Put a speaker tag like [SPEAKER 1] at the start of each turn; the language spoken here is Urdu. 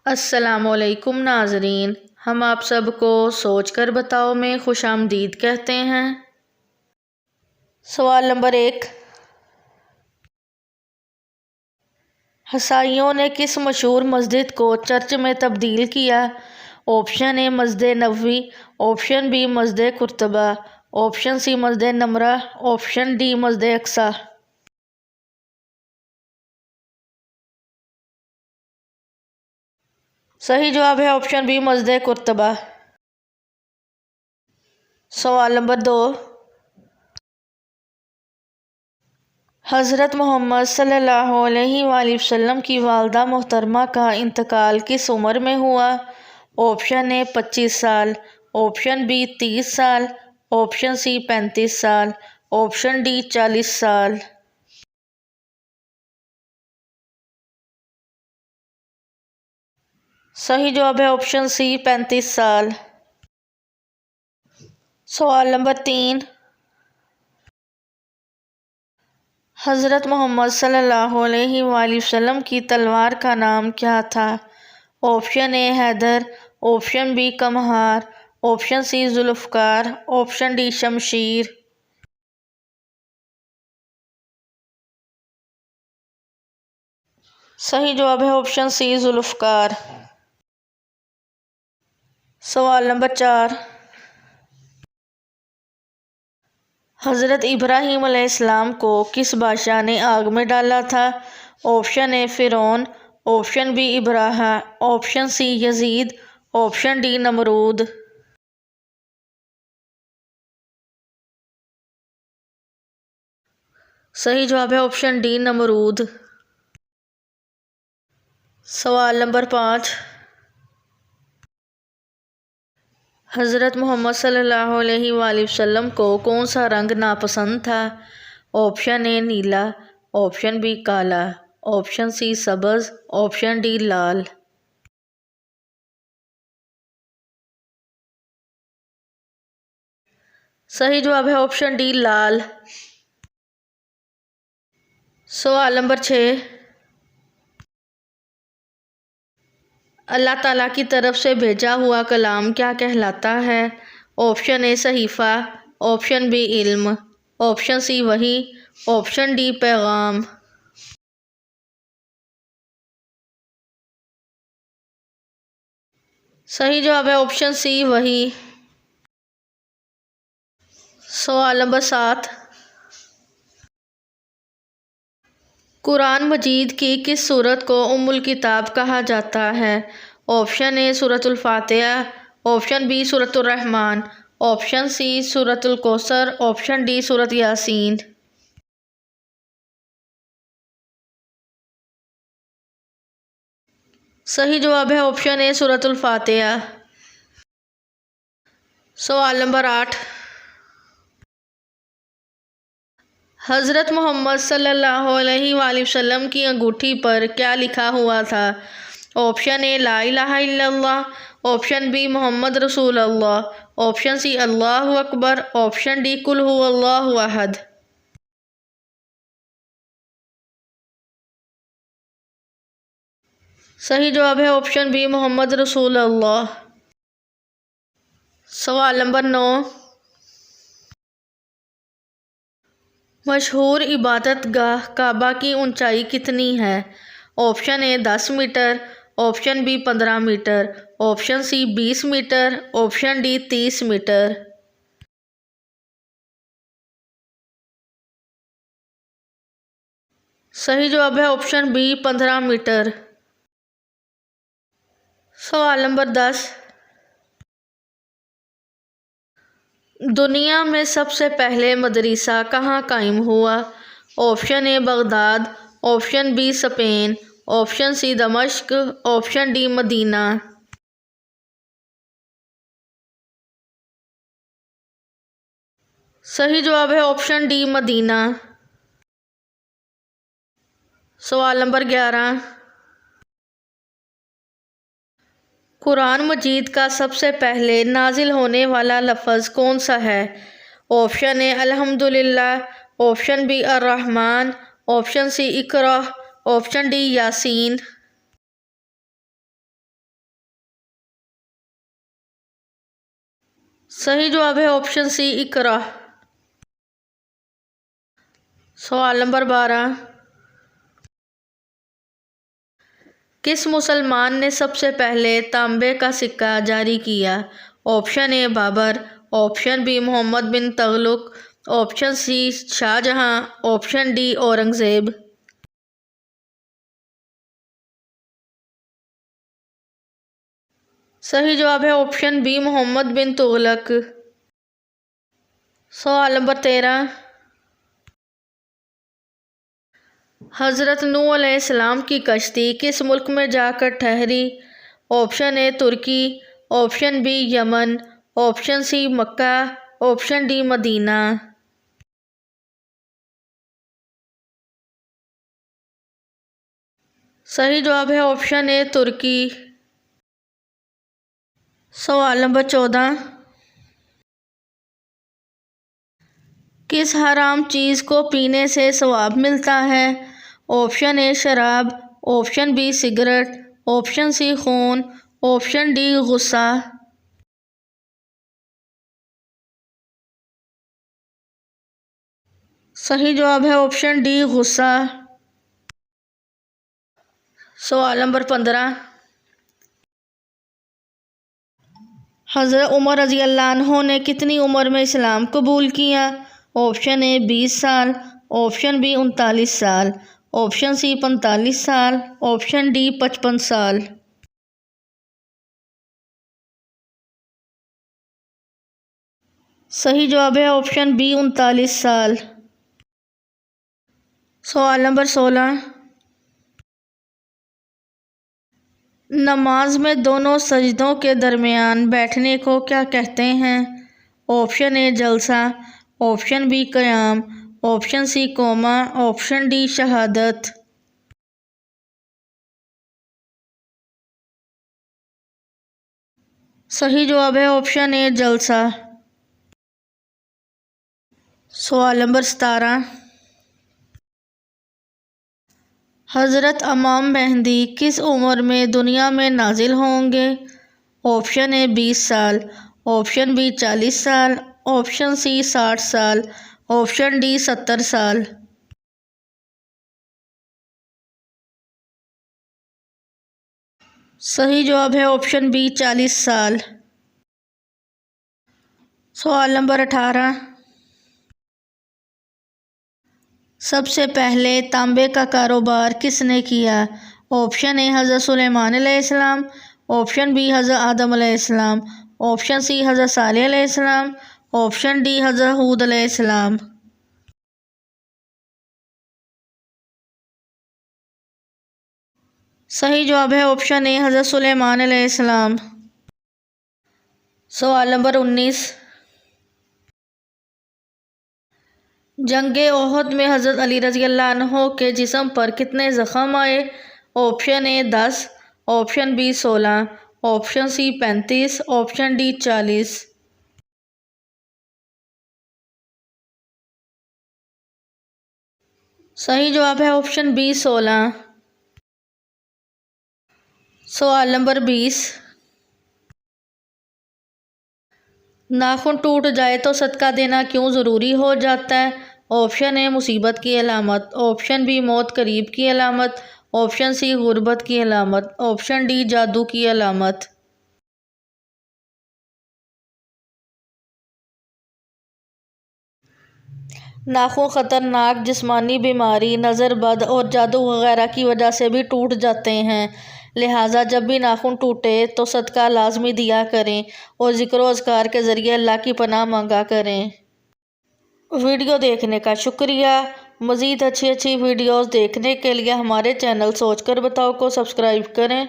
[SPEAKER 1] السلام علیکم ناظرین، ہم آپ سب کو سوچ کر بتاؤ میں خوش آمدید کہتے ہیں۔ سوال نمبر 1، عیسائیوں نے کس مشہور مسجد کو چرچ میں تبدیل کیا؟ آپشن اے مسجد نبوی، آپشن بی مسجد قرطبہ، آپشن سی مسجد نمرہ، آپشن ڈی مسجد اقصی۔ صحیح جواب ہے آپشن بی مسجد قرطبہ۔ سوال نمبر 2، حضرت محمد صلی اللہ علیہ وآلہ وسلم کی والدہ محترمہ کا انتقال کس عمر میں ہوا؟ آپشن اے 25 سال، آپشن بی 30 سال، آپشن سی 35 سال، آپشن ڈی 40 سال۔ صحیح جواب ہے آپشن سی 35 سال۔ سوال نمبر 3، حضرت محمد صلی اللہ علیہ وآلہ وسلم کی تلوار کا نام کیا تھا؟ آپشن اے حیدر، آپشن بی قمہار، آپشن سی ذوالفقار، آپشن ڈی شمشیر۔ صحیح جواب ہے آپشن سی ذوالفقار۔ سوال نمبر 4، حضرت ابراہیم علیہ السلام کو کس بادشاہ نے آگ میں ڈالا تھا؟ آپشن اے فرعون، آپشن بی ابراہہ، آپشن سی یزید، آپشن ڈی نمرود۔ صحیح جواب ہے آپشن ڈی نمرود۔ سوال نمبر 5، حضرت محمد صلی اللہ علیہ وآلہ وسلم کو کون سا رنگ ناپسند تھا؟ آپشن اے نیلا، آپشن بی کالا، آپشن سی سبز، آپشن ڈی لال۔ صحیح جواب ہے آپشن ڈی لال۔ سوال نمبر 6، اللہ تعالیٰ کی طرف سے بھیجا ہوا کلام کیا کہلاتا ہے؟ آپشن اے صحیفہ، آپشن بی علم، آپشن سی وحی، آپشن ڈی پیغام۔ صحیح جواب ہے آپشن سی وحی۔ سوال نمبر 7، قرآن مجید کی کس سورت کو ام الکتاب کہا جاتا ہے؟ آپشن اے سورۃ الفاتحہ، آپشن بی سورۃ الرحمن، آپشن سی سورۃ الکوثر، آپشن ڈی سورۃ یاسین۔ صحیح جواب ہے آپشن اے سورۃ الفاتحہ۔ سوال نمبر 8، حضرت محمد صلی اللہ علیہ وآلہ وسلم کی انگوٹھی پر کیا لکھا ہوا تھا؟ آپشن اے لا الہ الا اللہ، آپشن بی محمد رسول اللہ، آپشن سی اللہ اکبر، آپشن ڈی قل هو اللہ احد۔ صحیح جواب ہے آپشن بی محمد رسول اللہ۔ سوال نمبر 9، مشہور عبادت گاہ کعبہ کی اونچائی کتنی ہے؟ Option A 10 metre, option B 15 metre, option C 20 metre, option D 30 metre. صحیح جواب ہے آپشن بی 15 میٹر۔ سوال نمبر 10، دنیا میں سب سے پہلے مدرسہ کہاں قائم ہوا؟ Option A Baghdad, option B Spain, option C دمشق، آپشن ڈی مدینہ۔ صحیح جواب ہے آپشن ڈی مدینہ۔ سوال نمبر 11، قرآن مجید کا سب سے پہلے نازل ہونے والا لفظ کون سا ہے؟ آپشن اے الحمدللہ، آپشن بی الرحمن، آپشن سی اقرأ، آپشن ڈی یاسین۔ صحیح جواب ہے آپشن سی اقرا۔ سوال نمبر 12، کس مسلمان نے سب سے پہلے تانبے کا سکہ جاری کیا؟ آپشن اے بابر، آپشن بی محمد بن تغلق، آپشن سی شاہ جہاں، آپشن ڈی اورنگزیب۔ صحیح جواب ہے آپشن بی محمد بن تغلق۔ سوال نمبر 13، حضرت نوح علیہ السلام کی کشتی کس ملک میں جا کر ٹھہری؟ آپشن اے ترکی، آپشن بی یمن، آپشن سی مکہ، آپشن ڈی مدینہ۔ صحیح جواب ہے آپشن اے ترکی۔ سوال نمبر 14، کس حرام چیز کو پینے سے ثواب ملتا ہے؟ آپشن اے شراب، option B cigarette, option C خون، آپشن ڈی غصہ۔ صحیح جواب ہے آپشن ڈی غصہ۔ سوال نمبر 15، حضرت عمر رضی اللہ عنہ نے کتنی عمر میں اسلام قبول کیا؟ آپشن اے 20 سال، آپشن بی 39 سال، آپشن سی 45 سال، آپشن ڈی 55 سال۔ صحیح جواب ہے آپشن بی 39 سال۔ سوال نمبر 16، نماز میں دونوں سجدوں کے درمیان بیٹھنے کو کیا کہتے ہیں؟ آپشن اے جلسہ، آپشن بی قیام، آپشن سی قوما، آپشن ڈی شہادت۔ صحیح جواب ہے آپشن اے جلسہ۔ سوال نمبر 17، حضرت امام مہدی کس عمر میں دنیا میں نازل ہوں گے؟ آپشن اے 20 سال، آپشن بی 40 سال، آپشن سی 60 سال، آپشن ڈی 70 سال۔ صحیح جواب ہے آپشن بی 40 سال۔ سوال نمبر 18، سب سے پہلے تانبے کا کاروبار کس نے کیا؟ آپشن اے حضرت سلیمان علیہ السلام، آپشن بی حضرت آدم علیہ السلام، آپشن سی حضرت صالح علیہ السلام، آپشن ڈی حضرت ہود علیہ السلام۔ صحیح جواب ہے آپشن اے حضرت سلیمان علیہ السلام۔ سوال نمبر 19، جنگ احد میں حضرت علی رضی اللہ عنہ کے جسم پر کتنے زخم آئے؟ Option A 10، option B 16، option C 35، option D 40۔ صحیح جواب ہے آپشن بی 16۔ سوال نمبر 20، ناخن ٹوٹ جائے تو صدقہ دینا کیوں ضروری ہو جاتا ہے؟ آپشن اے مصیبت کی علامت، آپشن بی موت قریب کی علامت، آپشن سی غربت کی علامت، آپشن ڈی جادو کی علامت۔ ناخن خطرناک جسمانی بیماری، نظر بد اور جادو وغیرہ کی وجہ سے بھی ٹوٹ جاتے ہیں، لہٰذا جب بھی ناخن ٹوٹے تو صدقہ لازمی دیا کریں اور ذکر و اذکار کے ذریعے اللہ کی پناہ مانگا کریں۔ ویڈیو دیکھنے کا شکریہ۔ مزید اچھی ویڈیوز دیکھنے کے لیے ہمارے چینل سوچ کر بتاؤ کو سبسکرائب کریں۔